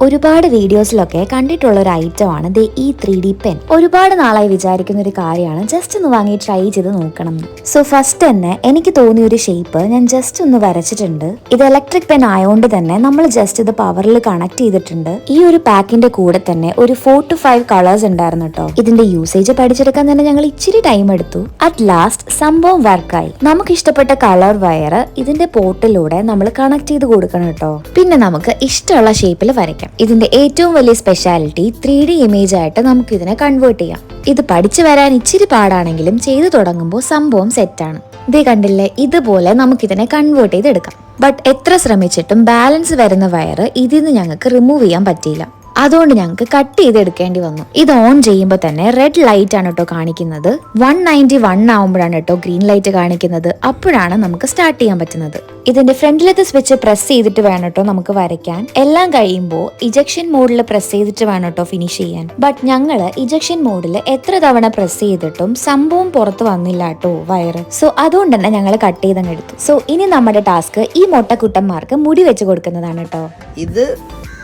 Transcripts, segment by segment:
ഒരുപാട് വീഡിയോസിലൊക്കെ കണ്ടിട്ടുള്ള ഒരു ഐറ്റം ആണ് ഈ 3D പെൻ. ഒരുപാട് നാളായി വിചാരിക്കുന്ന ഒരു കാര്യമാണ് ജസ്റ്റ് ഒന്ന് വാങ്ങി ട്രൈ ചെയ്ത് നോക്കണം. സോ ഫസ്റ്റ് തന്നെ എനിക്ക് തോന്നിയ ഒരു ഷേപ്പ് ഞാൻ ജസ്റ്റ് ഒന്ന് വരച്ചിട്ടുണ്ട്. ഇത് ഇലക്ട്രിക് പെൻ ആയതുകൊണ്ട് തന്നെ നമ്മൾ ജസ്റ്റ് ഇത് പവറിൽ കണക്ട് ചെയ്തിട്ടുണ്ട്. ഈ ഒരു പാക്കിന്റെ കൂടെ തന്നെ ഒരു 4 to 5 കളേഴ്സ് ഉണ്ടായിരുന്നു കേട്ടോ. ഇതിന്റെ യൂസേജ് പഠിച്ചെടുക്കാൻ തന്നെ ഞങ്ങൾ ഇച്ചിരി ടൈം എടുത്തു. അറ്റ് ലാസ്റ്റ് സംഭവം വർക്കായി. നമുക്ക് ഇഷ്ടപ്പെട്ട കളർ വയർ ഇതിന്റെ പോർട്ടിലൂടെ നമ്മൾ കണക്ട് ചെയ്ത് കൊടുക്കണം കേട്ടോ. പിന്നെ നമുക്ക് ഇഷ്ടമുള്ള ഷേപ്പിൽ വരയ്ക്കാം. ഇതിന്റെ ഏറ്റവും വലിയ സ്പെഷ്യാലിറ്റി 3D ഇമേജ് ആയിട്ട് നമുക്ക് ഇതിനെ കൺവേർട്ട് ചെയ്യാം. ഇത് പഠിച്ചു വരാൻ ഇച്ചിരി പാടാണെങ്കിലും ചെയ്തു തുടങ്ങുമ്പോൾ സംഭവം സെറ്റാണ്. ഇതേ കണ്ടില്ലേ, ഇതുപോലെ നമുക്കിതിനെ കൺവേർട്ട് ചെയ്തെടുക്കാം. ബട്ട് എത്ര ശ്രമിച്ചിട്ടും ബാലൻസ് വരുന്ന വയർ ഇതിന്ന് ഞങ്ങൾക്ക് റിമൂവ് ചെയ്യാൻ പറ്റിയില്ല. അതുകൊണ്ട് ഞങ്ങൾക്ക് കട്ട് ചെയ്തെടുക്കേണ്ടി വന്നു. ഇത് ഓൺ ചെയ്യുമ്പോൾ തന്നെ റെഡ് ലൈറ്റ് ആണ് കേട്ടോ കാണിക്കുന്നത്. 191 ആവുമ്പോഴാണ് കേട്ടോ ഗ്രീൻ ലൈറ്റ് കാണിക്കുന്നത്. അപ്പോഴാണ് നമുക്ക് സ്റ്റാർട്ട് ചെയ്യാൻ പറ്റുന്നത്. ഇതിന്റെ ഫ്രണ്ടിലത്തെ സ്വിച്ച് പ്രസ് ചെയ്തിട്ട് വേണം കേട്ടോ നമുക്ക് വരയ്ക്കാൻ. എല്ലാം കഴിയുമ്പോൾ ഇജക്ഷൻ മോഡിൽ പ്രസ് ചെയ്തിട്ട് വേണം കേട്ടോ ഫിനിഷ് ചെയ്യാൻ. ബട്ട് ഞങ്ങള് ഇജക്ഷൻ മോഡിൽ എത്ര തവണ പ്രസ് ചെയ്തിട്ടും സംഭവം പുറത്ത് വന്നില്ല കേട്ടോ വയറ്. സോ അതുകൊണ്ട് തന്നെ ഞങ്ങൾ കട്ട് ചെയ്തങ്ങ് എടുത്തു. സോ ഇനി നമ്മുടെ ടാസ്ക് ഈ മൊട്ടക്കുട്ടന്മാർക്ക് മുടി വെച്ച് കൊടുക്കുന്നതാണ് കേട്ടോ. ഇത്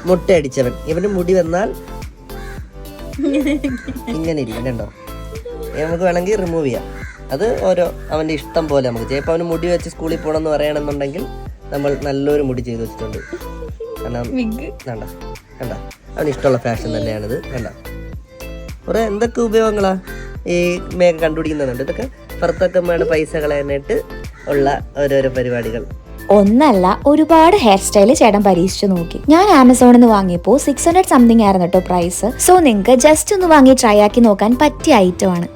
മുട്ടയടിച്ചവൻ, ഇവന് മുടി വന്നാൽ ഇങ്ങനെ ഇരിക്കും കണ്ടോ. നമുക്ക് വേണമെങ്കിൽ റിമൂവ് ചെയ്യാം. അത് ഓരോ അവൻ്റെ ഇഷ്ടം പോലെ നമുക്ക് ചെയ്യാം. ഇപ്പോൾ അവന് മുടി വെച്ച് സ്കൂളിൽ പോകണമെന്ന് പറയണമെന്നുണ്ടെങ്കിൽ നമ്മൾ നല്ലൊരു മുടി ചെയ്ത് വെച്ചിട്ടുണ്ട്. കാരണം വേണ്ട വേണ്ട അവന് ഇഷ്ടമുള്ള ഫാഷൻ തന്നെയാണിത്. വേണ്ട കുറേ എന്തൊക്കെ ഉപയോഗങ്ങളാ ഈ മേഘ കണ്ടുപിടിക്കുന്നുണ്ട്. ഇതൊക്കെ പുറത്തൊക്കെ പൈസ കളയാനായിട്ട് ഉള്ള ഓരോരോ പരിപാടികൾ. ഒന്നല്ല, ഒരുപാട് ഹെയർ സ്റ്റൈല് ചേട്ടൻ പരീക്ഷിച്ചു നോക്കി. ഞാൻ ആമസോണിൽ നിന്ന് വാങ്ങിയപ്പോൾ 600 സംതിങ് ആയിരുന്നു കേട്ടോ പ്രൈസ്. സോ നിങ്ങൾക്ക് ജസ്റ്റ് ഒന്ന് വാങ്ങി ട്രൈ ആക്കി നോക്കാൻ പറ്റിയ ഐറ്റം ആണ്.